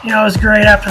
It was great after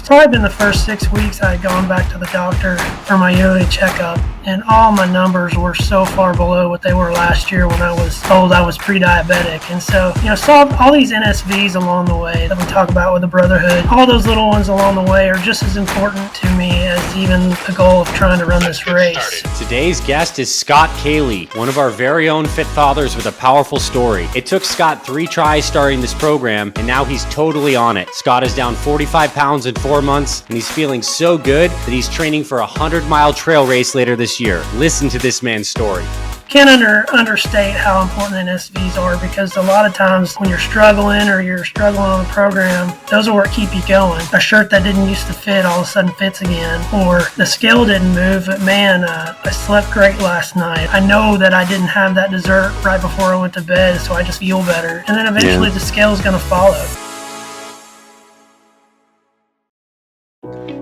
probably been the first 6 weeks. I had gone back to the doctor for my yearly checkup, and all my numbers were so far below what they were last year when I was told I was pre-diabetic. And so, saw all these NSVs along the way that we talk about with the Brotherhood. All those little ones along the way are just as important to me as even the goal of trying to run this race. Today's guest is Scott Kailey, one of our very own Fit Fathers with a powerful story. It took Scott 3 tries starting this program, and now he's totally on it. Scott is down 45 pounds in 4 months, and he's feeling so good that he's training for a 100-mile trail race later this year. Listen to this man's story. Can't understate how important NSVs are, because a lot of times when you're struggling on the program, those are what keep you going. A shirt that didn't used to fit all of a sudden fits again, or the scale didn't move, but man, I slept great last night. I know that I didn't have that dessert right before I went to bed, so I just feel better. And then eventually the scale's going to follow.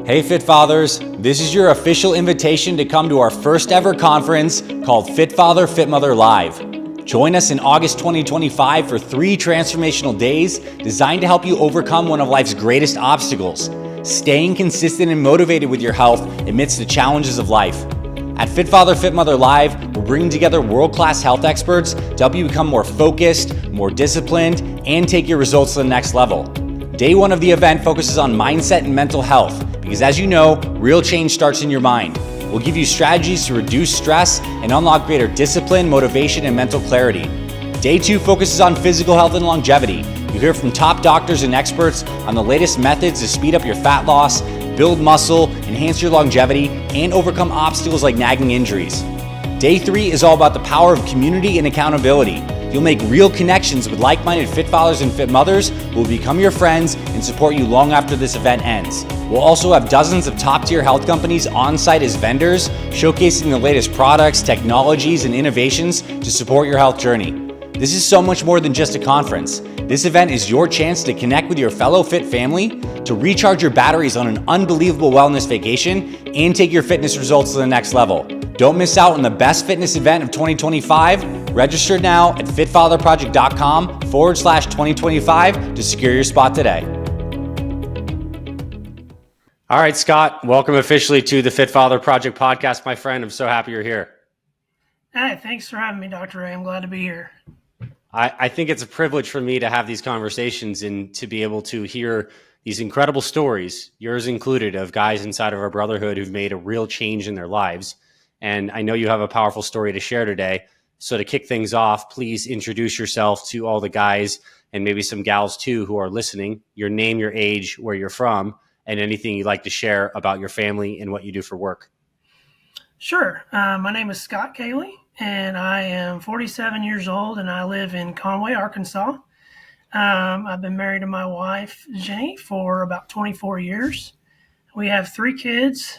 Hey Fit Fathers, this is your official invitation to come to our first ever conference called Fit Father, Fit Mother Live. Join us in August 2025 for 3 transformational days designed to help you overcome one of life's greatest obstacles, staying consistent and motivated with your health amidst the challenges of life. At Fit Father, Fit Mother Live, we're bringing together world-class health experts to help you become more focused, more disciplined, and take your results to the next level. Day 1 of the event focuses on mindset and mental health, because as you know, real change starts in your mind. We'll give you strategies to reduce stress and unlock greater discipline, motivation, and mental clarity. Day 2 focuses on physical health and longevity. You hear from top doctors and experts on the latest methods to speed up your fat loss, build muscle, enhance your longevity, and overcome obstacles like nagging injuries. Day 3 is all about the power of community and accountability. You'll make real connections with like-minded Fit Fathers and Fit Mothers who will become your friends and support you long after this event ends. We'll also have dozens of top-tier health companies on-site as vendors, showcasing the latest products, technologies, and innovations to support your health journey. This is so much more than just a conference. This event is your chance to connect with your fellow fit family, to recharge your batteries on an unbelievable wellness vacation, and take your fitness results to the next level. Don't miss out on the best fitness event of 2025. Register now at fitfatherproject.com/2025 to secure your spot today. All right, Scott, welcome officially to the Fit Father Project podcast, my friend. I'm so happy you're here. Hey, thanks for having me, Dr. Ray. I'm glad to be here. I think it's a privilege for me to have these conversations and to be able to hear these incredible stories, yours included, of guys inside of our brotherhood who've made a real change in their lives. And I know you have a powerful story to share today. So to kick things off, please introduce yourself to all the guys and maybe some gals too who are listening, your name, your age, where you're from, and anything you'd like to share about your family and what you do for work. Sure. My name is Scott Kailey, and I am 47 years old, and I live in Conway, Arkansas. I've been married to my wife, Jenny, for about 24 years. We have 3 kids,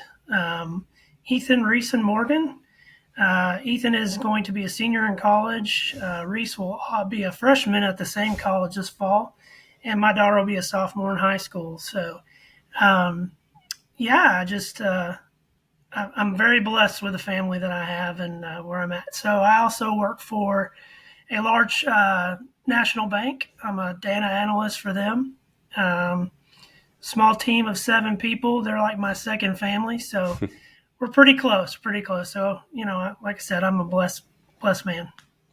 Ethan, Reese, and Morgan. Ethan is going to be a senior in college. Reese will be a freshman at the same college this fall, and my daughter will be a sophomore in high school. So, I'm very blessed with the family that I have and where I'm at. So I also work for a large national bank. I'm a data analyst for them. Small team of 7 people. They're like my second family. So we're pretty close. So, like I said, I'm a blessed man.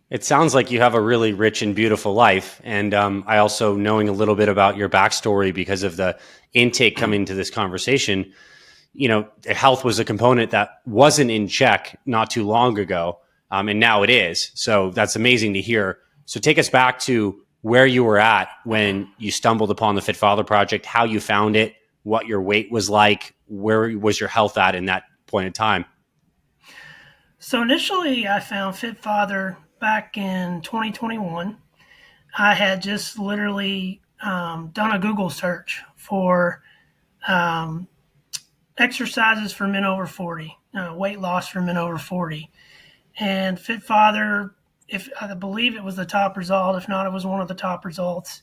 It sounds like you have a really rich and beautiful life. And I also, knowing a little bit about your backstory because of the intake coming to this conversation, health was a component that wasn't in check not too long ago. And now it is. So that's amazing to hear. So take us back to where you were at when you stumbled upon the Fit Father Project, how you found it, what your weight was like, where was your health at in that point in time? So initially I found Fit Father back in 2021. I had just literally done a Google search for exercises for men over 40, weight loss for men over 40. And Fit Father, I believe it was the top result. If not, it was one of the top results.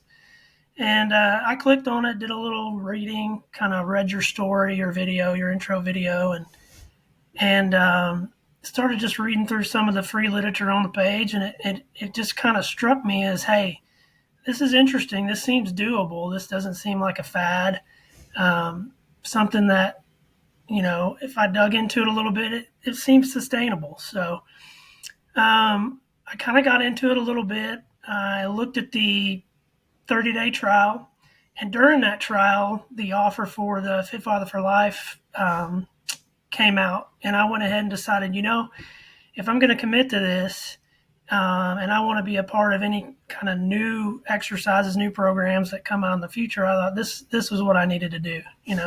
And I clicked on it, did a little reading, kind of read your story, your video, your intro video, and started just reading through some of the free literature on the page. And it just kind of struck me as, hey, this is interesting. This seems doable. This doesn't seem like a fad. Something that, if I dug into it a little bit, it seems sustainable. So I kind of got into it a little bit. I looked at the 30-day trial. And during that trial, the offer for the Fit Father for Life came out. And I went ahead and decided, if I'm going to commit to this, and I want to be a part of any kind of new exercises, new programs that come out in the future, I thought this was what I needed to do,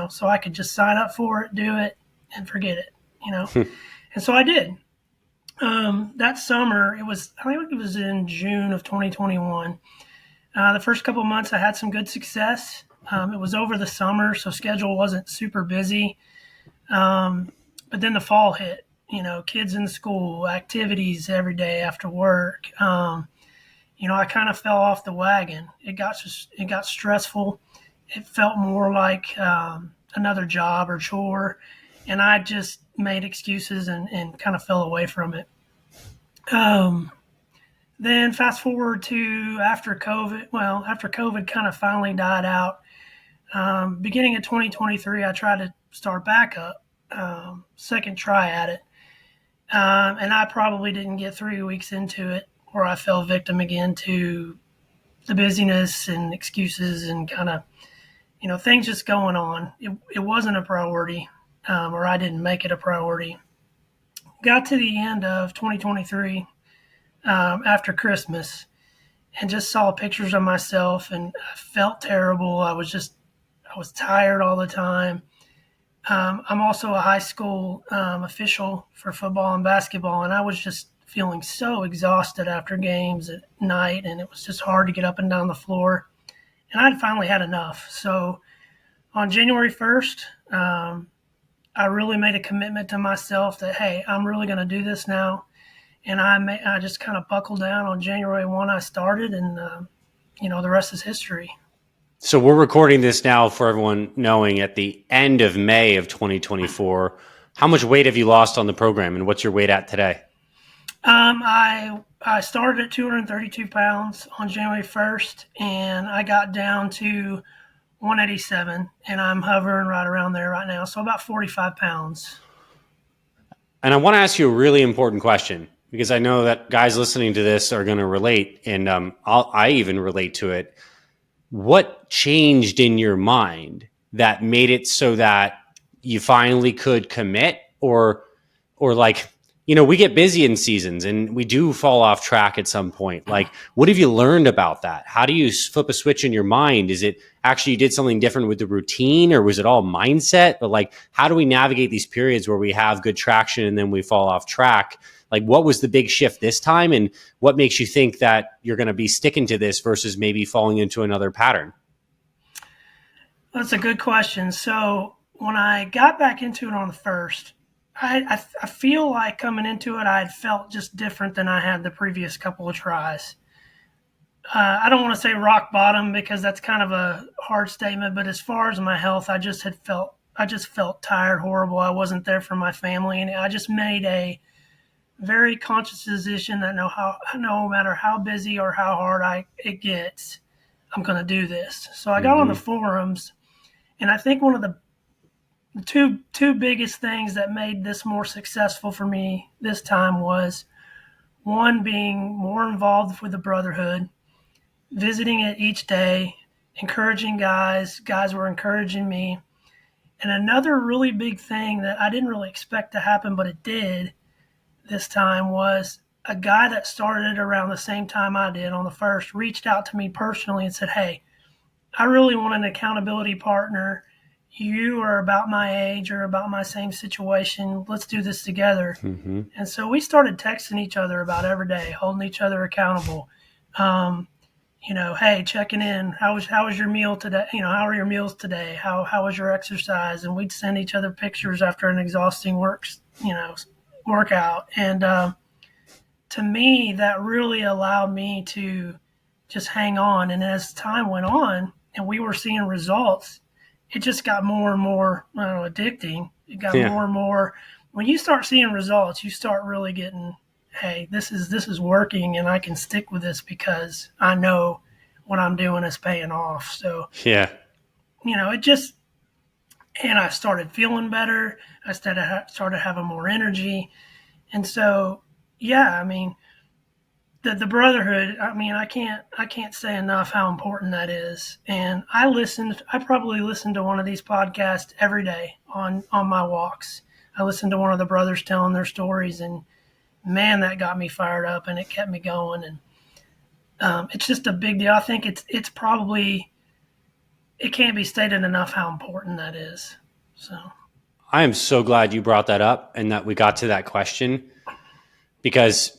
so I could just sign up for it, do it, and forget it. And so I did. That summer, I think it was in June of 2021. The first couple of months, I had some good success. It was over the summer, so schedule wasn't super busy. But then the fall hit. Kids in school, activities every day after work. I kind of fell off the wagon. It got stressful. It felt more like another job or chore, and I just made excuses and kind of fell away from it. Then fast forward to after COVID. Well, after COVID kind of finally died out, beginning of 2023, I tried to start back up, second try at it. And I probably didn't get 3 weeks into it where I fell victim again to the busyness and excuses and kind of, things just going on. It wasn't a priority, or I didn't make it a priority. Got to the end of 2023 after Christmas and just saw pictures of myself, and I felt terrible. I was tired all the time. I'm also a high school official for football and basketball, and I was just feeling so exhausted after games at night, and it was just hard to get up and down the floor. And I'd finally had enough. So on January 1st, I really made a commitment to myself that, hey, I'm really going to do this now. And I just kind of buckled down on January 1. I started, and, the rest is history. So we're recording this now for everyone knowing at the end of May of 2024. How much weight have you lost on the program, and what's your weight at today? I started at 232 pounds on January 1st, and I got down to 187, and I'm hovering right around there right now. So about 45 pounds. And I want to ask you a really important question, because I know that guys listening to this are going to relate, and I even relate to it. What changed in your mind that made it so that you finally could commit, or like, we get busy in seasons and we do fall off track at some point. Like, what have you learned about that? How do you flip a switch in your mind? Is it actually you did something different with the routine, or was it all mindset? But like, how do we navigate these periods where we have good traction and then we fall off track? Like, what was the big shift this time, and what makes you think that you're going to be sticking to this versus maybe falling into another pattern? That's a good question. So when I got back into it on the first, I feel like coming into it, I had felt just different than I had the previous couple of tries. I don't want to say rock bottom because that's kind of a hard statement, but as far as my health, I just felt tired, horrible. I wasn't there for my family, and I just made a very conscious decision that no matter how busy or how hard it gets, I'm going to do this. So I got on the forums, and I think one of the two biggest things that made this more successful for me this time was, one, being more involved with the Brotherhood, visiting it each day, encouraging guys were encouraging me. And another really big thing that I didn't really expect to happen, but it did this time, was a guy that started around the same time I did on the first reached out to me personally and said, hey, I really want an accountability partner. You are about my age or about my same situation. Let's do this together. Mm-hmm. And so we started texting each other about every day, holding each other accountable. Hey, checking in. How was your meal today? How are your meals today? How was your exercise? And we'd send each other pictures after an exhausting workout. And to me, that really allowed me to just hang on. And as time went on and we were seeing results, it just got more and more, addicting. It got more and more. When you start seeing results, you start really getting, hey, this is working, and I can stick with this because I know what I'm doing is paying off. So, Yeah. it just, and I started feeling better. I started having more energy. And so, yeah, I mean, the brotherhood, I mean, I can't say enough how important that is. And I probably listened to one of these podcasts every day on my walks. I listened to one of the brothers telling their stories, and man, that got me fired up and it kept me going. And it's just a big deal. I think it's probably, it can't be stated enough how important that is. So I am so glad you brought that up and that we got to that question, because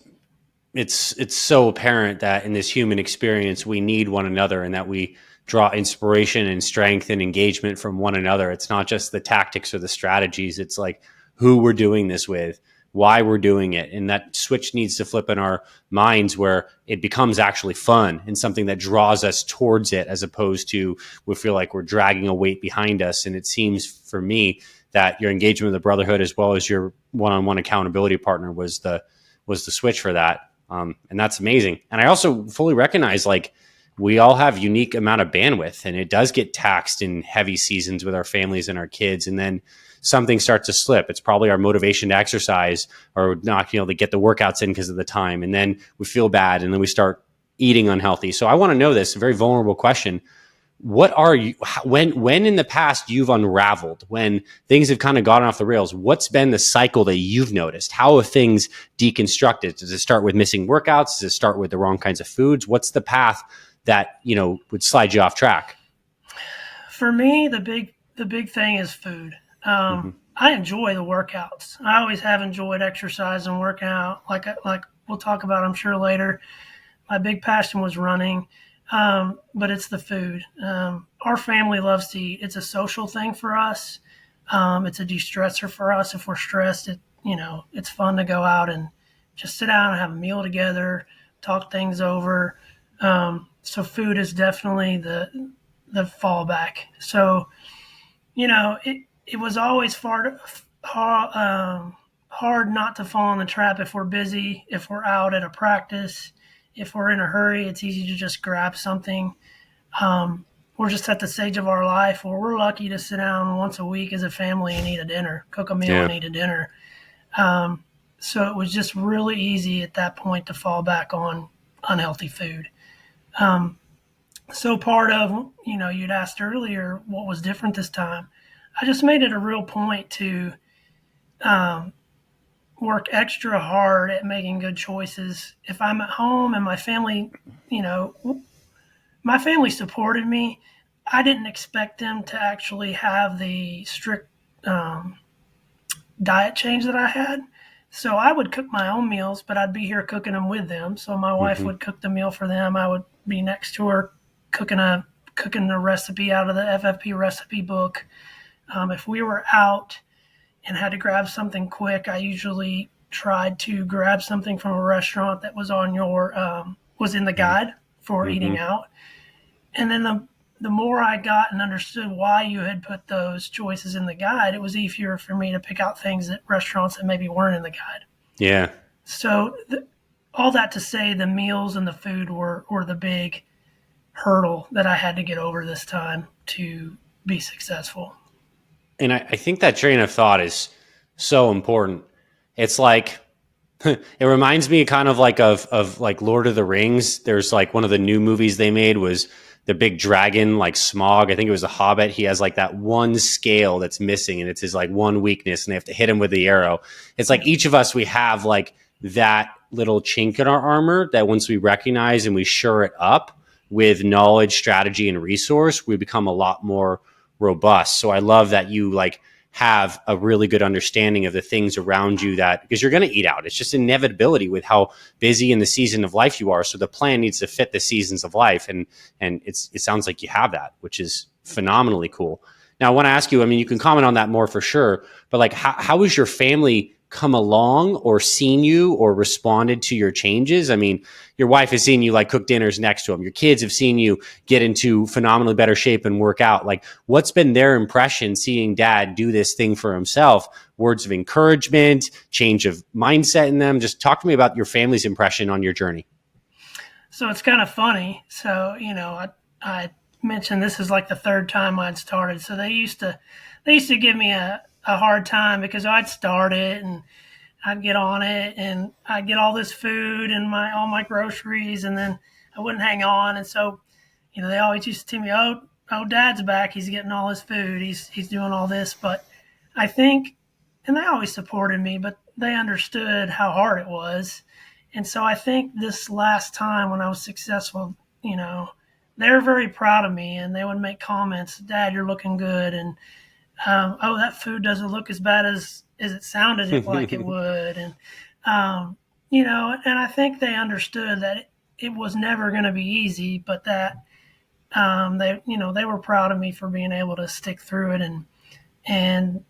it's so apparent that in this human experience we need one another, and that we draw inspiration and strength and engagement from one another. It's not just the tactics or the strategies, it's like who we're doing this with, why we're doing it, and that switch needs to flip in our minds where it becomes actually fun and something that draws us towards it, as opposed to we feel like we're dragging a weight behind us. And it seems for me that your engagement with the brotherhood, as well as your one-on-one accountability partner, was the switch for that. And that's amazing. And I also fully recognize, like, we all have unique amount of bandwidth, and it does get taxed in heavy seasons with our families and our kids. And then something starts to slip. It's probably our motivation to exercise, or not, to get the workouts in because of the time. And then we feel bad, and then we start eating unhealthy. So I want to know this, a very vulnerable question. What are you, when in the past you've unraveled, when things have kind of gotten off the rails, what's been the cycle that you've noticed? How have things deconstructed? Does it start with missing workouts? Does it start with the wrong kinds of foods? What's the path that, would slide you off track? for me, the big thing is food. Mm-hmm. I enjoy the workouts. I always have enjoyed exercise and workout. Like we'll talk about, I'm sure later. My big passion was running, but it's the food. Our family loves to eat. It's a social thing for us. It's a de-stressor for us. If we're stressed, it's fun to go out and just sit down and have a meal together, talk things over. So food is definitely the fallback. So it was always hard not to fall in the trap if we're busy, if we're out at a practice, if we're in a hurry. It's easy to just grab something. We're just at the stage of our life where we're lucky to sit down once a week as a family and eat a dinner, cook a meal and eat a dinner. So it was just really easy at that point to fall back on unhealthy food. So part of, you'd asked earlier what was different this time. I just made it a real point to work extra hard at making good choices. If I'm at home and my family supported me, I didn't expect them to actually have the strict diet change that I had. So I would cook my own meals, but I'd be here cooking them with them. So my wife would cook the meal for them. I would be next to her cooking a recipe out of the FFP recipe book. If we were out and had to grab something quick, I usually tried to grab something from a restaurant that was was in the guide for eating out. And then the more I got and understood why you had put those choices in the guide, it was easier for me to pick out things at restaurants that maybe weren't in the guide. Yeah. So all that to say, the meals and the food were the big hurdle that I had to get over this time to be successful. And I think that train of thought is so important. It's like, it reminds me kind of like of like Lord of the Rings. There's like one of the new movies they made was the big dragon, like Smog. I think it was the Hobbit. He has like that one scale that's missing, and it's his like one weakness, and they have to hit him with the arrow. It's like each of us, we have like that little chink in our armor that once we recognize and we shore it up with knowledge, strategy, and resource, we become a lot more robust. So I love that you like have a really good understanding of the things around you, that because you're going to eat out. It's just inevitability with how busy in the season of life you are. So the plan needs to fit the seasons of life. And it sounds like you have that, which is phenomenally cool. Now I want to ask you, I mean, you can comment on that more for sure, but like how has your family come along or seen you or responded to your changes? I mean, your wife has seen you like cook dinners next to them. Your kids have seen you get into phenomenally better shape and work out. Like, what's been their impression seeing dad do this thing for himself? Words of encouragement, change of mindset in them. Just talk to me about your family's impression on your journey. So it's kind of funny. So, I mentioned this is like the third time I'd started. So they used to give me a hard time because I'd start it and I'd get on it and I'd get all this food and all my groceries, and then I wouldn't hang on. And so, they always used to tell me, oh, Dad's back. He's getting all his food. He's doing all this. But I think, and they always supported me, but they understood how hard it was. And so I think this last time when I was successful, they were very proud of me, and they would make comments, Dad, you're looking good. And, oh, that food doesn't look as bad as it sounded like it would. And, and I think they understood that it was never going to be easy, but that, they were proud of me for being able to stick through it. And,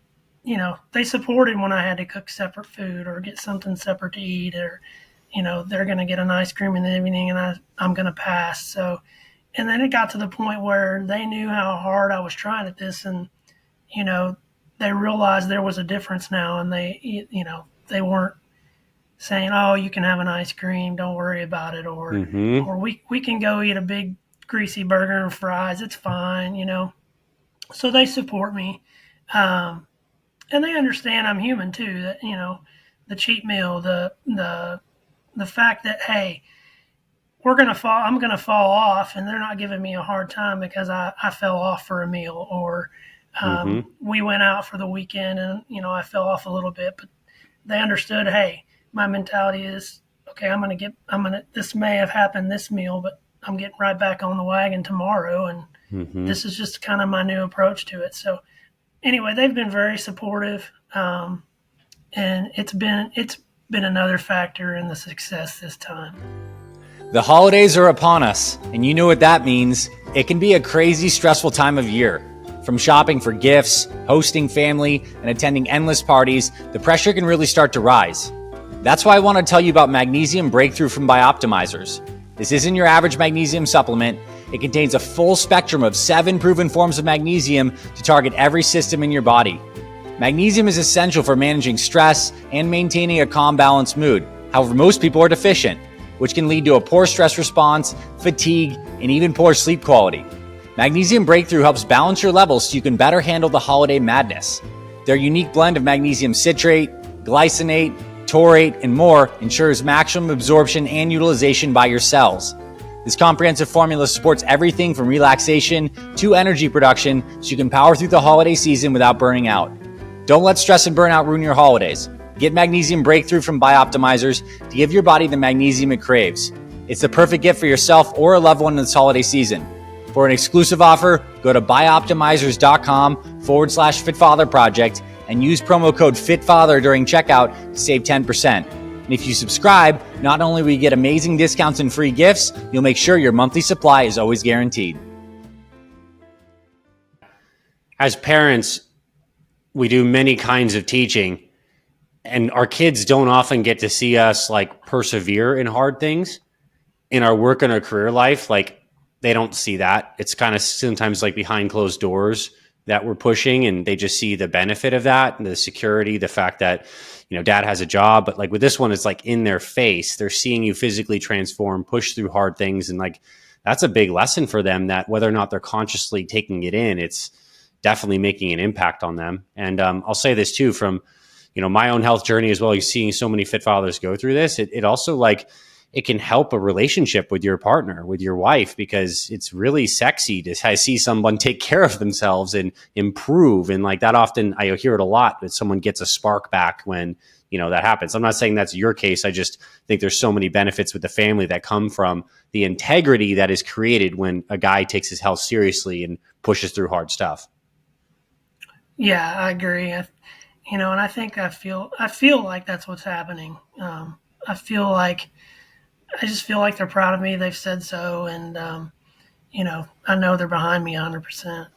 they supported when I had to cook separate food or get something separate to eat, or, they're going to get an ice cream in the evening and I'm going to pass. So, and then it got to the point where they knew how hard I was trying at this, and, they realized there was a difference now, and they weren't saying, "Oh, you can have an ice cream, don't worry about it," or Mm-hmm. or we can go eat a big greasy burger and fries, it's fine, So they support me, and they understand I'm human too. That the cheat meal, the fact that, hey, I'm gonna fall off, and they're not giving me a hard time because I fell off for a meal, or Mm-hmm. we went out for the weekend and I fell off a little bit, but they understood. Hey, my mentality is okay. This may have happened this meal, but I'm getting right back on the wagon tomorrow, and Mm-hmm. this is just kind of my new approach to it. So anyway, they've been very supportive, and it's been another factor in the success this time. The holidays are upon us, and you know what that means. It can be a crazy, stressful time of year. From shopping for gifts, hosting family, and attending endless parties, the pressure can really start to rise. That's why I want to tell you about Magnesium Breakthrough from Bioptimizers. This isn't your average magnesium supplement. It contains a full spectrum of 7 proven forms of magnesium to target every system in your body. Magnesium is essential for managing stress and maintaining a calm, balanced mood. However, most people are deficient, which can lead to a poor stress response, fatigue, and even poor sleep quality. Magnesium Breakthrough helps balance your levels so you can better handle the holiday madness. Their unique blend of magnesium citrate, glycinate, taurate, and more ensures maximum absorption and utilization by your cells. This comprehensive formula supports everything from relaxation to energy production so you can power through the holiday season without burning out. Don't let stress and burnout ruin your holidays. Get Magnesium Breakthrough from Bioptimizers to give your body the magnesium it craves. It's the perfect gift for yourself or a loved one this holiday season. For an exclusive offer, go to bioptimizers.com/FitFatherProject and use promo code FitFather during checkout to save 10%. And if you subscribe, not only will you get amazing discounts and free gifts, you'll make sure your monthly supply is always guaranteed. As parents, we do many kinds of teaching, and our kids don't often get to see us like persevere in hard things in our work and our career life. Like, they don't see that. It's kind of sometimes like behind closed doors that we're pushing, and they just see the benefit of that and the security, the fact that, dad has a job. But like with this one, it's like in their face. They're seeing you physically transform, push through hard things. And like, that's a big lesson for them, that whether or not they're consciously taking it in, it's definitely making an impact on them. And I'll say this too, from, my own health journey as well, seeing so many fit fathers go through this, it also like, it can help a relationship with your partner, with your wife, because it's really sexy to see someone take care of themselves and improve. And like that, often I hear it a lot, that someone gets a spark back when, that happens. I'm not saying that's your case. I just think there's so many benefits with the family that come from the integrity that is created when a guy takes his health seriously and pushes through hard stuff. Yeah, I agree. And I think I feel like that's what's happening. I feel like I just feel like they're proud of me. They've said so, and I know they're behind me 100%.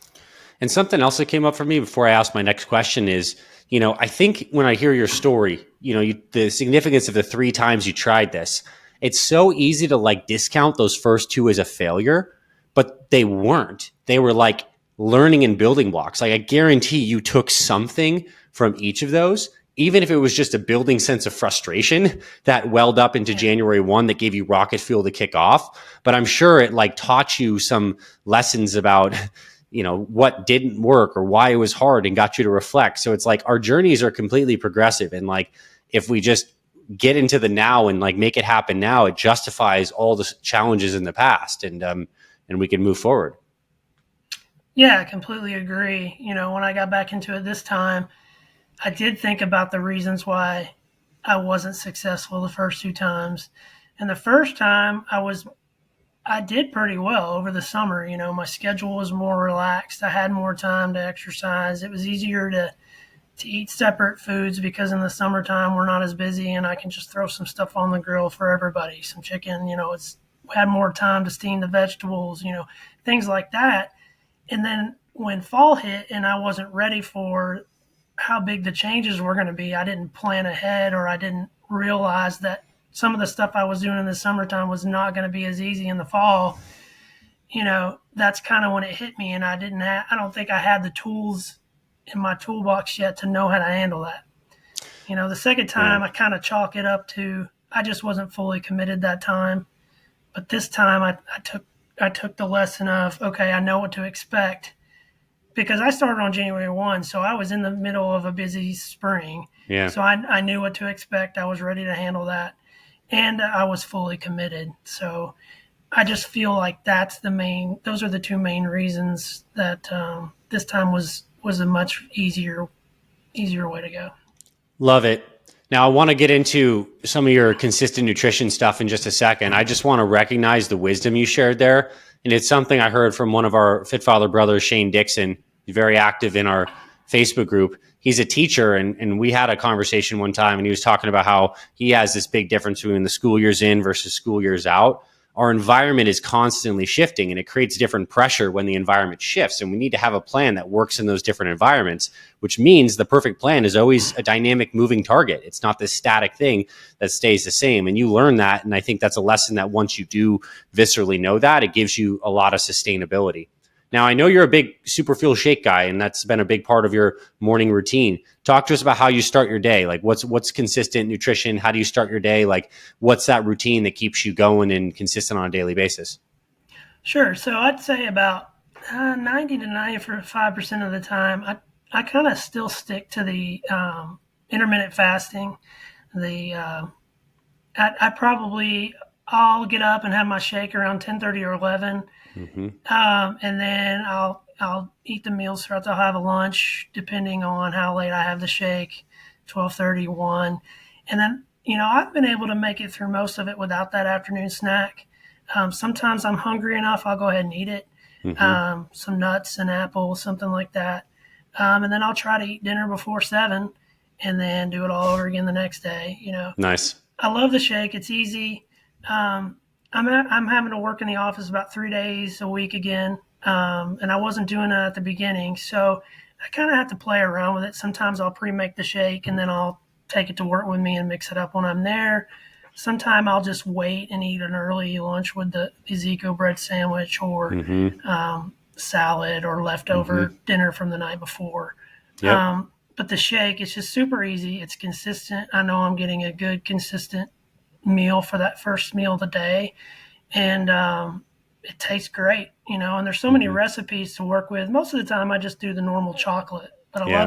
And something else that came up for me before I ask my next question is, I think when I hear your story, the significance of the 3 times you tried this, it's so easy to like discount those first 2 as a failure, but they weren't. They were like learning and building blocks. Like, I guarantee you took something from each of those even if it was just a building sense of frustration that welled up into January 1 that gave you rocket fuel to kick off. But I'm sure it like taught you some lessons about, what didn't work or why it was hard and got you to reflect. So it's like our journeys are completely progressive. And like, if we just get into the now and like make it happen now, it justifies all the challenges in the past, and we can move forward. Yeah, I completely agree. When I got back into it this time, I did think about the reasons why I wasn't successful the first two times. And the first time I did pretty well over the summer. My schedule was more relaxed. I had more time to exercise. It was easier to eat separate foods because in the summertime we're not as busy and I can just throw some stuff on the grill for everybody. Some chicken, we had more time to steam the vegetables, things like that. And then when fall hit and I wasn't ready for how big the changes were going to be, I didn't plan ahead, or I didn't realize that some of the stuff I was doing in the summertime was not going to be as easy in the fall. That's kind of when it hit me, and I don't think I had the tools in my toolbox yet to know how to handle that. The second time I kind of chalk it up to I just wasn't fully committed that time. But this time I took the lesson of, okay, I know what to expect, because I started on January 1, so I was in the middle of a busy spring. Yeah. So I knew what to expect. I was ready to handle that, and I was fully committed. So I just feel like those are the two main reasons that this time was a much easier way to go. Love it. Now, I want to get into some of your consistent nutrition stuff in just a second. I just want to recognize the wisdom you shared there. And it's something I heard from one of our Fit Father brothers, Shane Dixon. He's very active in our Facebook group. He's a teacher, and we had a conversation one time, and he was talking about how he has this big difference between the school years in versus school years out. Our environment is constantly shifting, and it creates different pressure when the environment shifts. And we need to have a plan that works in those different environments, which means the perfect plan is always a dynamic moving target. It's not this static thing that stays the same. And you learn that. And I think that's a lesson that once you do viscerally know that, it gives you a lot of sustainability. Now, I know you're a big super fuel shake guy, and that's been a big part of your morning routine. Talk to us about how you start your day. Like what's consistent nutrition? How do you start your day? Like what's that routine that keeps you going and consistent on a daily basis? Sure. So I'd say about 90 to 95% of the time, I kind of still stick to the intermittent fasting. I'll get up and have my shake around 10:30 or 11. Mm-hmm. And then I'll eat the meals throughout. I'll have a lunch depending on how late I have the shake, 12:30, 1. And then, I've been able to make it through most of it without that afternoon snack. Sometimes I'm hungry enough, I'll go ahead and eat it. Mm-hmm. Some nuts, an apple, something like that. And then I'll try to eat dinner before 7 and then do it all over again the next day. Nice. I love the shake. It's easy. I'm having to work in the office about 3 days a week again, and I wasn't doing that at the beginning, so I kind of have to play around with it. Sometimes I'll pre-make the shake, and then I'll take it to work with me and mix it up when I'm there. Sometimes I'll just wait and eat an early lunch with the Ezekiel bread sandwich or salad or leftover dinner from the night before. Yep. But the shake, it's just super easy. It's consistent. I know I'm getting a good, consistent meal for that first meal of the day, and it tastes great, and there's so many recipes to work with. Most of the time I just do the normal chocolate, but I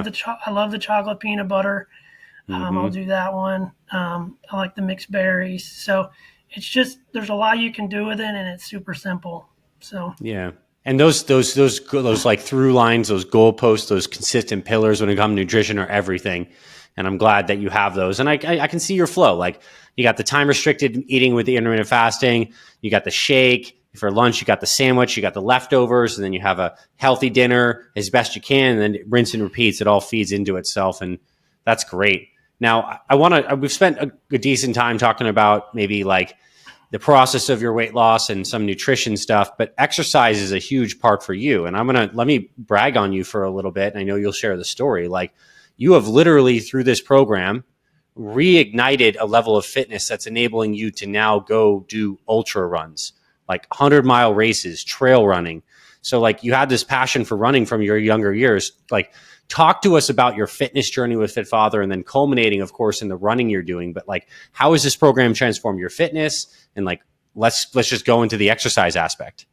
love the chocolate peanut butter. I'll do that one. I like the mixed berries. So it's just, there's a lot you can do with it, and it's super simple. So yeah. And those like through lines, those goalposts, those consistent pillars when it comes to nutrition are everything. And I'm glad that you have those. And I can see your flow. Like you got the time restricted eating with the intermittent fasting. You got the shake for lunch. You got the sandwich. You got the leftovers. And then you have a healthy dinner as best you can. And then rinse and repeats. It all feeds into itself. And that's great. Now, we've spent a decent time talking about maybe like the process of your weight loss and some nutrition stuff, but exercise is a huge part for you. And let me brag on you for a little bit. And I know you'll share the story. Like you have literally through this program reignited a level of fitness that's enabling you to now go do ultra runs, like 100-mile races, trail running. So like you had this passion for running from your younger years. Like talk to us about your fitness journey with Fit Father and then culminating, of course, in the running you're doing. But like, how has this program transformed your fitness? And like, let's just go into the exercise aspect.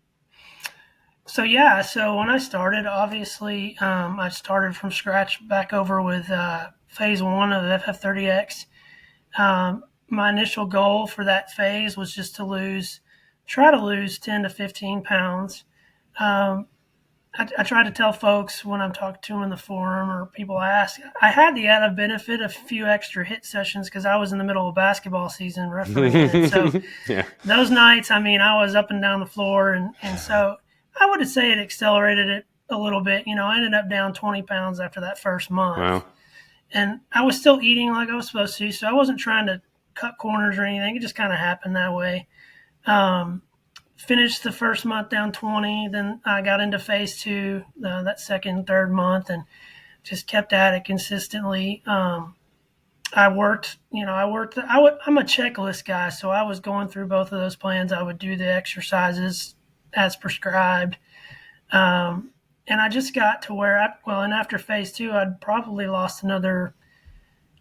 So yeah, so when I started, obviously, I started from scratch back over with phase one of FF30X. My initial goal for that phase was just to try to lose 10 to 15 pounds. Um, I try to tell folks when I'm talking to them in the forum or people ask, I had the added benefit of a few extra hit sessions because I was in the middle of basketball season refereeing it. So Yeah. those nights, I mean, I was up and down the floor. And so I would say it accelerated it a little bit. I ended up down 20 pounds after that first month. Wow. And I was still eating like I was supposed to. So I wasn't trying to cut corners or anything. It just kind of happened that way. Finished the first month down 20. Then I got into phase two, that second, third month, and just kept at it consistently. I worked, I'm a checklist guy. So I was going through both of those plans. I would do the exercises as prescribed. And I just got to where and after phase two, I'd probably lost another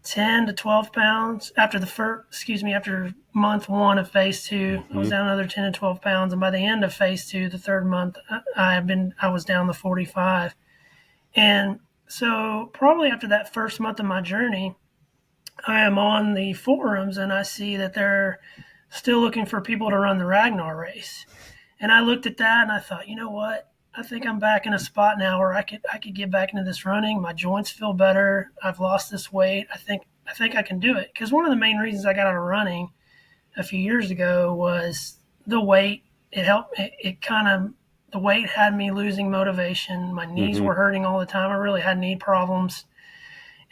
10 to 12 pounds after after month one of phase two. I was down another 10 to 12 pounds. And by the end of phase two, the third month, I was down to 45. And so probably after that first month of my journey, I am on the forums and I see that they're still looking for people to run the Ragnar race. And I looked at that and I thought, you know what? I think I'm back in a spot now where I could get back into this running. My joints feel better. I've lost this weight. I think I can do it. Because one of the main reasons I got out of running a few years ago was the weight. It helped. The weight had me losing motivation. My knees were hurting all the time. I really had knee problems.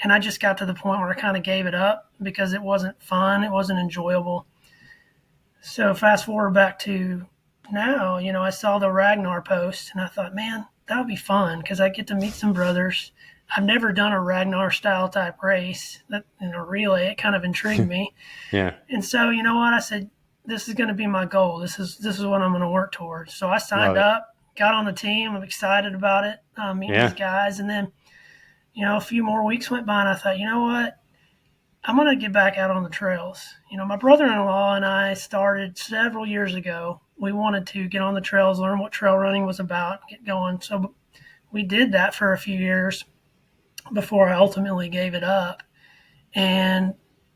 And I just got to the point where I kind of gave it up because it wasn't fun. It wasn't enjoyable. So fast forward back to now, I saw the Ragnar post and I thought, man, that would be fun because I get to meet some brothers. I've never done a Ragnar style type race, relay. It kind of intrigued me. Yeah. And so, you know what? I said, this is going to be my goal. This is what I'm going to work towards. So I signed up, got on the team. I'm excited about it, meeting these guys. And then, a few more weeks went by and I thought, you know what? I'm going to get back out on the trails. My brother-in-law and I started several years ago. We wanted to get on the trails, learn what trail running was about, get going. So we did that for a few years before I ultimately gave it up. And,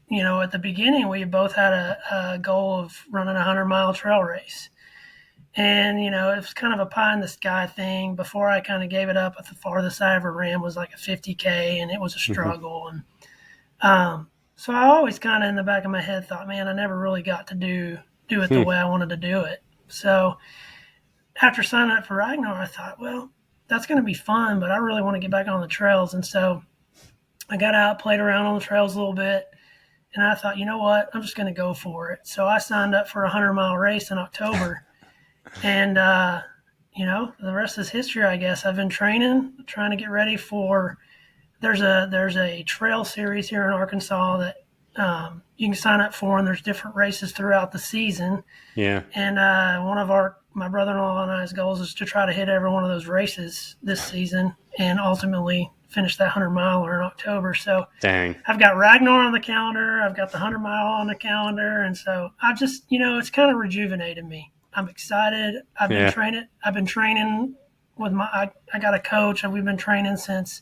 at the beginning, we both had a goal of running a 100-mile trail race. And, it was kind of a pie in the sky thing. Before I kind of gave it up, at the farthest I ever ran was like a 50K, and it was a struggle. And so I always kind of in the back of my head thought, man, I never really got to do it the way I wanted to do it. So after signing up for Ragnar, I thought, well, that's going to be fun, but I really want to get back on the trails. And so I got out, played around on the trails a little bit, and I thought, you know what, I'm just going to go for it. So I signed up for a 100-mile race in October. And, the rest is history, I guess. I've been trying to get ready for there's a trail series here in Arkansas that you can sign up for, and there's different races throughout the season. Yeah. And one of my brother-in-law and I's goals is to try to hit every one of those races this season and ultimately finish that 100-miler in October. So Dang. I've got Ragnar on the calendar. I've got the 100-mile on the calendar. And so I just, it's kind of rejuvenated me. I'm excited. I've been training with I got a coach, and we've been training since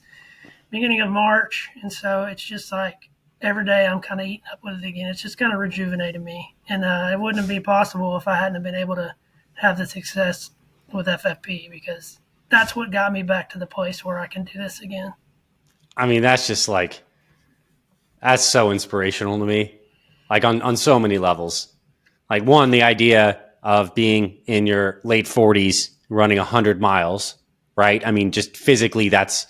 beginning of March. And so it's just like every day I'm kind of eating up with it again. It's just kind of rejuvenated me. And it wouldn't be possible if I hadn't been able to have the success with FFP, because that's what got me back to the place where I can do this again. I mean, that's just like, that's so inspirational to me, like on so many levels. Like, one, the idea of being in your late 40s running 100 miles, right? I mean, just physically, that's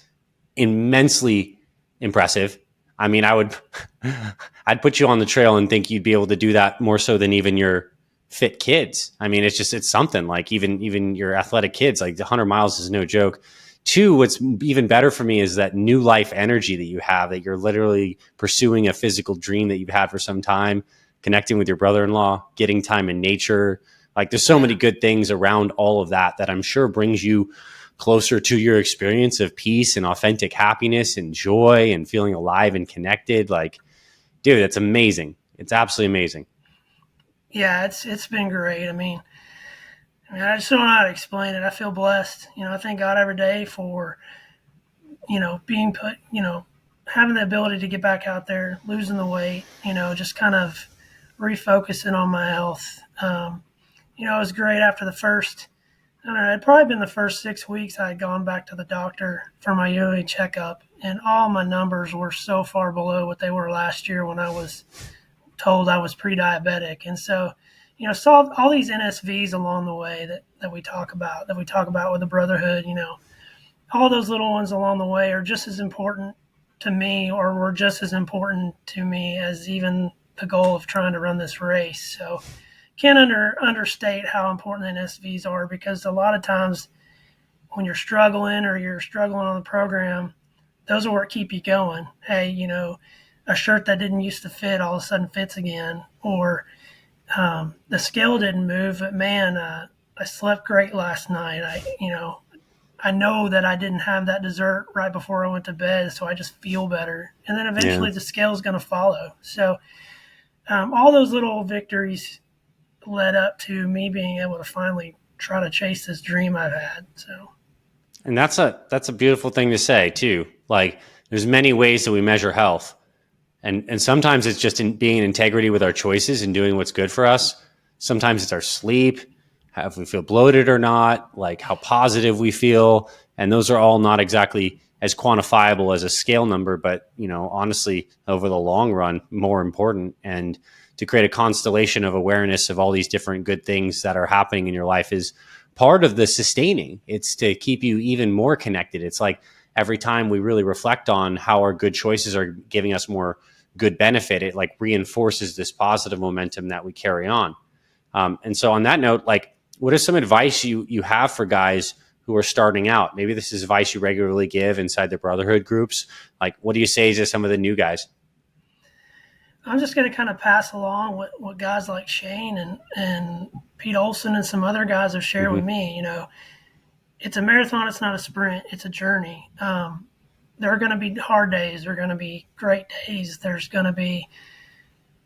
immensely impressive. I mean, I'd put you on the trail and think you'd be able to do that more so than even your fit kids. I mean, it's something. Like even your athletic kids, like the 100 miles is no joke. Two, what's even better for me is that new life energy that you have, that you're literally pursuing a physical dream that you've had for some time, connecting with your brother-in-law, getting time in nature, Like there's so many good things around all of that I'm sure brings you closer to your experience of peace and authentic happiness and joy and feeling alive and connected. Like, dude, it's amazing. It's absolutely amazing. Yeah, it's been great. I just don't know how to explain it. I feel blessed. I thank God every day for being put, having the ability to get back out there, losing the weight, just kind of refocusing on my health. It was great after the first, I don't know, it'd probably been the first 6 weeks I had gone back to the doctor for my yearly checkup, and all my numbers were so far below what they were last year when I was told I was pre-diabetic. And so, saw all these NSVs along the way that we talk about, with the Brotherhood, all those little ones along the way are just as important to me, or were just as important to me as even the goal of trying to run this race. So can't understate how important NSVs are, because a lot of times when you're struggling on the program, those are what keep you going. Hey, a shirt that didn't used to fit all of a sudden fits again, or the scale didn't move, but man, I slept great last night. I know that I didn't have that dessert right before I went to bed, so I just feel better. And then eventually the scale is going to follow. So all those little victories led up to me being able to finally try to chase this dream I've had. So, and that's a beautiful thing to say too. Like there's many ways that we measure health. And sometimes it's just in being in integrity with our choices and doing what's good for us. Sometimes it's our sleep, if we feel bloated or not, like how positive we feel. And those are all not exactly as quantifiable as a scale number, but, honestly, over the long run, more important. And to create a constellation of awareness of all these different good things that are happening in your life is part of the sustaining. It's to keep you even more connected. It's like every time we really reflect on how our good choices are giving us more good benefit, it like reinforces this positive momentum that we carry on. And so on that note, like, what is some advice you have for guys who are starting out? Maybe this is advice you regularly give inside the Brotherhood groups. Like, what do you say to some of the new guys? I'm just going to kind of pass along what guys like Shane and Pete Olson and some other guys have shared with me. It's a marathon. It's not a sprint. It's a journey. There are going to be hard days. There are going to be great days. There's going to be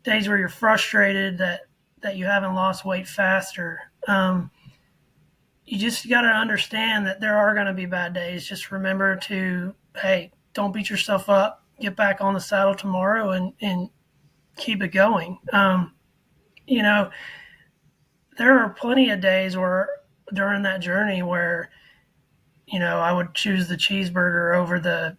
days where you're frustrated that you haven't lost weight faster. You just got to understand that there are going to be bad days. Just remember to, hey, don't beat yourself up. Get back on the saddle tomorrow and keep it going. There are plenty of days where during that journey where, I would choose the cheeseburger over the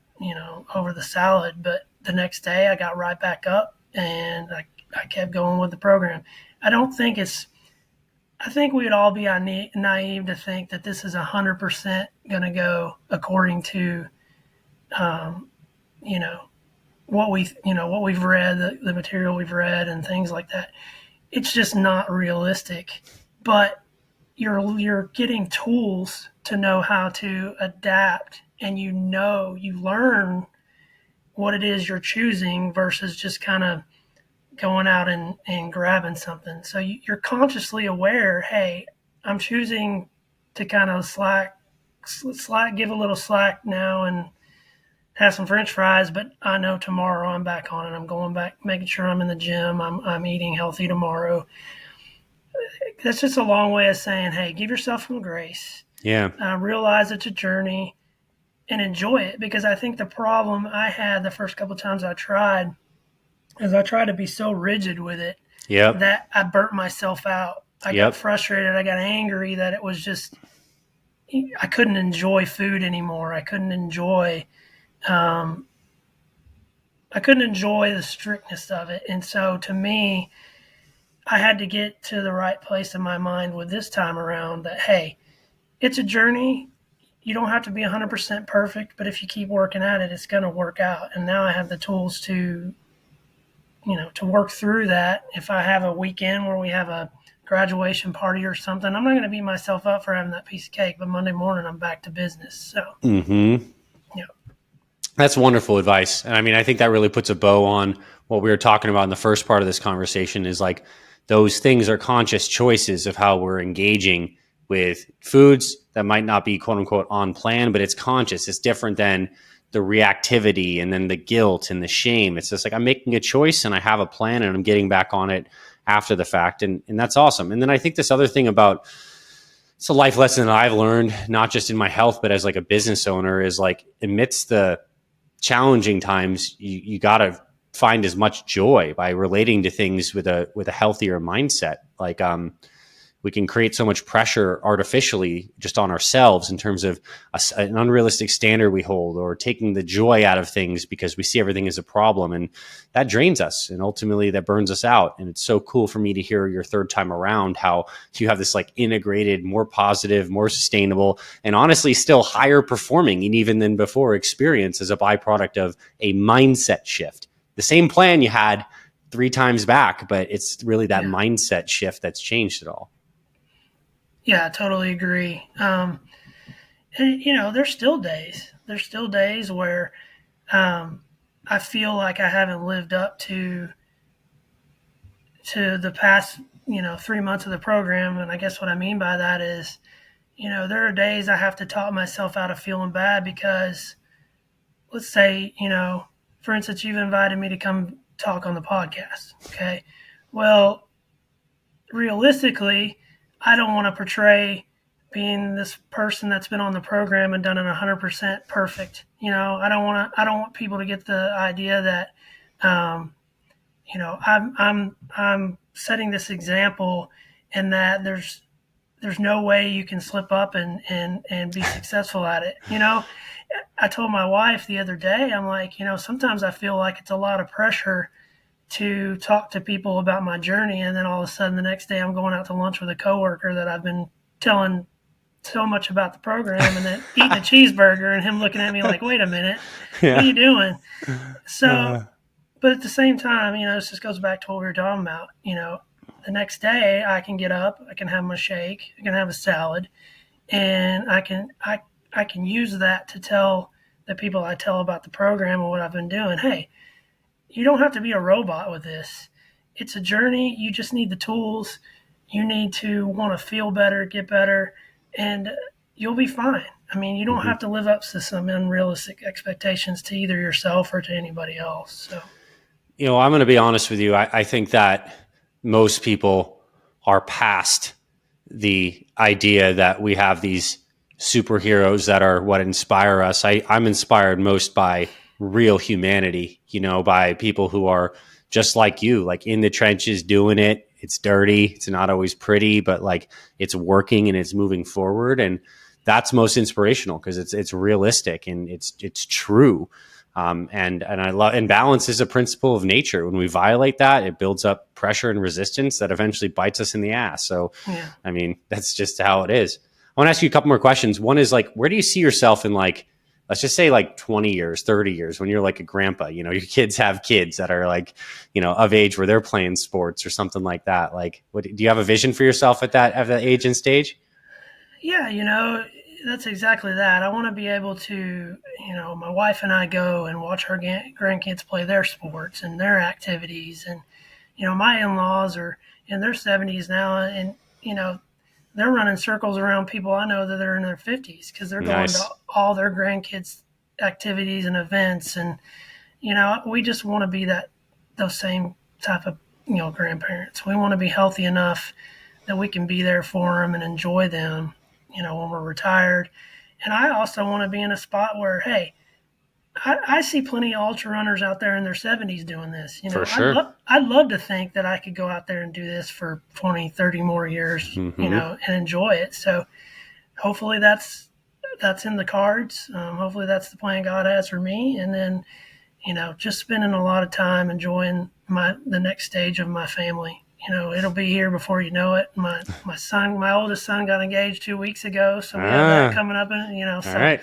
salad, but the next day I got right back up and I kept going with the program. I think we'd all be naive to think that this is 100% going to go according to, what we've read, the material we've read and things like that. It's just not realistic, but you're getting tools to know how to adapt, and you learn what it is you're choosing versus just kind of going out and grabbing something. So you're consciously aware, hey, I'm choosing to kind of give a little slack now and have some French fries, but I know tomorrow I'm back on it. I'm going back, making sure I'm in the gym. I'm eating healthy tomorrow. That's just a long way of saying, hey, give yourself some grace. Yeah. Realize it's a journey and enjoy it, because I think the problem I had the first couple of times I tried is I tried to be so rigid with it that I burnt myself out. I got frustrated. I got angry that it was just, I couldn't enjoy food anymore. I couldn't enjoy the strictness of it. And so to me, I had to get to the right place in my mind with this time around that, hey, it's a journey. You don't have to be 100% perfect, but if you keep working at it, it's going to work out. And now I have the tools to work through that. If I have a weekend where we have a graduation party or something, I'm not going to beat myself up for having that piece of cake, but Monday morning I'm back to business. So, That's wonderful advice. And I mean, I think that really puts a bow on what we were talking about in the first part of this conversation, is like those things are conscious choices of how we're engaging with foods that might not be quote unquote on plan, but it's conscious. It's different than the reactivity and then the guilt and the shame. It's just like I'm making a choice and I have a plan and I'm getting back on it after the fact. And that's awesome. And then I think this other thing about, it's a life lesson that I've learned, not just in my health, but as like a business owner, is like amidst the challenging times, you got to find as much joy by relating to things with a healthier mindset. Like, we can create so much pressure artificially just on ourselves in terms of an unrealistic standard we hold, or taking the joy out of things because we see everything as a problem, and that drains us and ultimately that burns us out. And it's so cool for me to hear your third time around how you have this like integrated, more positive, more sustainable, and honestly still higher performing and even than before experience as a byproduct of a mindset shift. The same plan you had 3 times back, but it's really that mindset shift that's changed it all. Yeah, I totally agree. And there's still days. There's still days where I feel like I haven't lived up to the past 3 months of the program. And I guess what I mean by that is, there are days I have to talk myself out of feeling bad because, let's say, for instance, you've invited me to come talk on the podcast. Okay, well, realistically, I don't want to portray being this person that's been on the program and done it 100% perfect. I don't want people to get the idea that, I'm setting this example and that there's no way you can slip up and be successful at it. I told my wife the other day, I'm like, sometimes I feel like it's a lot of pressure to talk to people about my journey, and then all of a sudden the next day I'm going out to lunch with a coworker that I've been telling so much about the program, and then eating a cheeseburger and him looking at me like, wait a minute, what are you doing? So, but at the same time, this just goes back to what we were talking about. The next day I can get up, I can have my shake, I can have a salad, and I can use that to tell the people I tell about the program and what I've been doing. Hey, you don't have to be a robot with this. It's a journey. You just need the tools. You need to want to feel better, get better, and you'll be fine. I mean, you don't have to live up to some unrealistic expectations to either yourself or to anybody else. So, I'm going to be honest with you. I think that most people are past the idea that we have these superheroes that are what inspire us. I'm inspired most by real humanity, by people who are just like you, like in the trenches doing it. It's dirty. It's not always pretty, but like it's working and it's moving forward. And that's most inspirational because it's realistic and it's true. And I love, and balance is a principle of nature. When we violate that, it builds up pressure and resistance that eventually bites us in the ass. So, I mean, that's just how it is. I want to ask you a couple more questions. One is like, where do you see yourself in like, let's just say like 20 years, 30 years, when you're like a grandpa, your kids have kids that are like, of age where they're playing sports or something like that. Like, what, do you have a vision for yourself at that age and stage? Yeah, that's exactly that. I want to be able to, my wife and I go and watch our grandkids play their sports and their activities. And, my in-laws are in their 70s now, and, they're running circles around people I know that are in their 50s because they're going to all their grandkids' activities and events. And, we just want to be those same type of, grandparents. We want to be healthy enough that we can be there for them and enjoy them, when we're retired. And I also want to be in a spot where, hey, I see plenty of ultra runners out there in their 70s doing this. For sure. I'd love to think that I could go out there and do this for 20, 30 more years, and enjoy it. So hopefully that's in the cards. Hopefully that's the plan God has for me. And then, just spending a lot of time enjoying the next stage of my family. It'll be here before you know it. My oldest son got engaged 2 weeks ago. So we have that coming up. And, so. All right.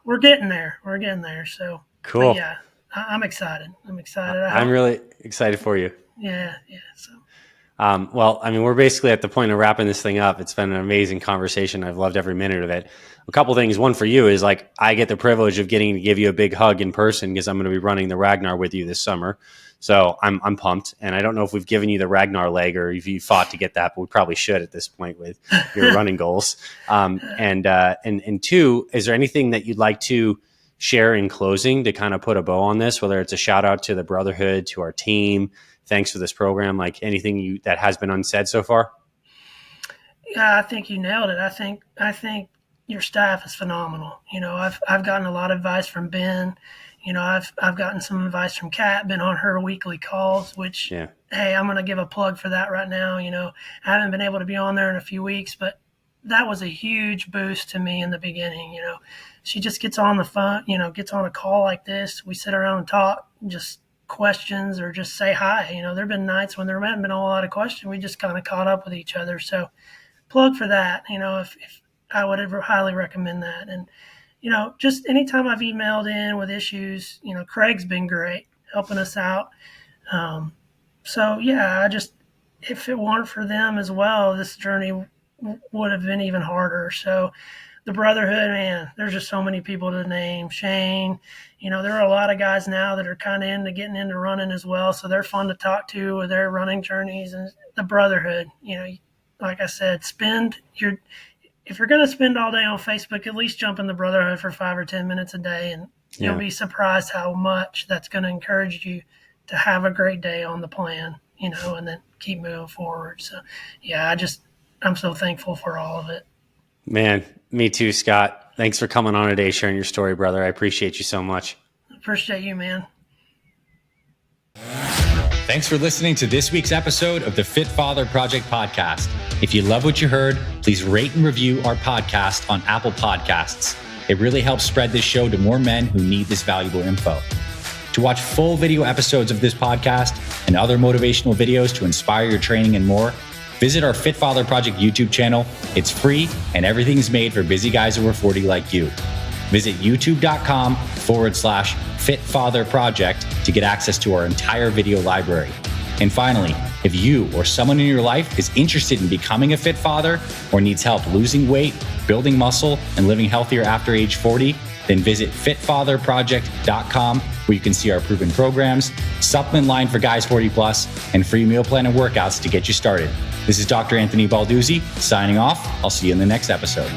We're getting there. We're getting there. So cool. Yeah, I'm excited. I'm really excited for you. Yeah. So. Well, I mean, we're basically at the point of wrapping this thing up. It's been an amazing conversation. I've loved every minute of it. A couple things. One for you is like, I get the privilege of getting to give you a big hug in person because I'm going to be running the Ragnar with you this summer. So I'm pumped, and I don't know if we've given you the Ragnar leg or if you fought to get that, but we probably should at this point with your running goals. And two, is there anything that you'd like to share in closing to kind of put a bow on this? Whether it's a shout out to the Brotherhood, to our team, thanks for this program, like anything that has been unsaid so far. Yeah, I think you nailed it. I think your staff is phenomenal. I've gotten a lot of advice from Ben. I've gotten some advice from Kat, been on her weekly calls, which, Yeah. Hey, I'm going to give a plug for that right now. I haven't been able to be on there in a few weeks, but that was a huge boost to me in the beginning. She just gets on the phone, gets on a call like this. We sit around and talk, just questions or just say hi. There've been nights when there hadn't been a whole lot of questions. We just kind of caught up with each other. So plug for that. If I would ever highly recommend that. And just anytime I've emailed in with issues, Craig's been great helping us out. So yeah, if it weren't for them as well, this journey would have been even harder. So the Brotherhood, man, there's just so many people to name. Shane, there are a lot of guys now that are kind of getting into running as well. So they're fun to talk to with their running journeys. And the Brotherhood, like I said, if you're going to spend all day on Facebook, at least jump in the Brotherhood for 5 or 10 minutes a day, and you'll be surprised how much that's going to encourage you to have a great day on the plan, and then keep moving forward. So, yeah, I'm so thankful for all of it. Man, me too, Scott. Thanks for coming on today, sharing your story, brother. I appreciate you so much. Appreciate you, man. Thanks for listening to this week's episode of the Fit Father Project podcast. If you love what you heard, please rate and review our podcast on Apple Podcasts. It really helps spread this show to more men who need this valuable info. To watch full video episodes of this podcast and other motivational videos to inspire your training and more, visit our Fit Father Project YouTube channel. It's free and everything's made for busy guys over 40 like you. Visit youtube.com/Fit Father Project to get access to our entire video library. And finally, if you or someone in your life is interested in becoming a fit father or needs help losing weight, building muscle, and living healthier after age 40, then visit fitfatherproject.com, where you can see our proven programs, supplement line for guys 40 plus, and free meal plan and workouts to get you started. This is Dr. Anthony Balduzzi signing off. I'll see you in the next episode.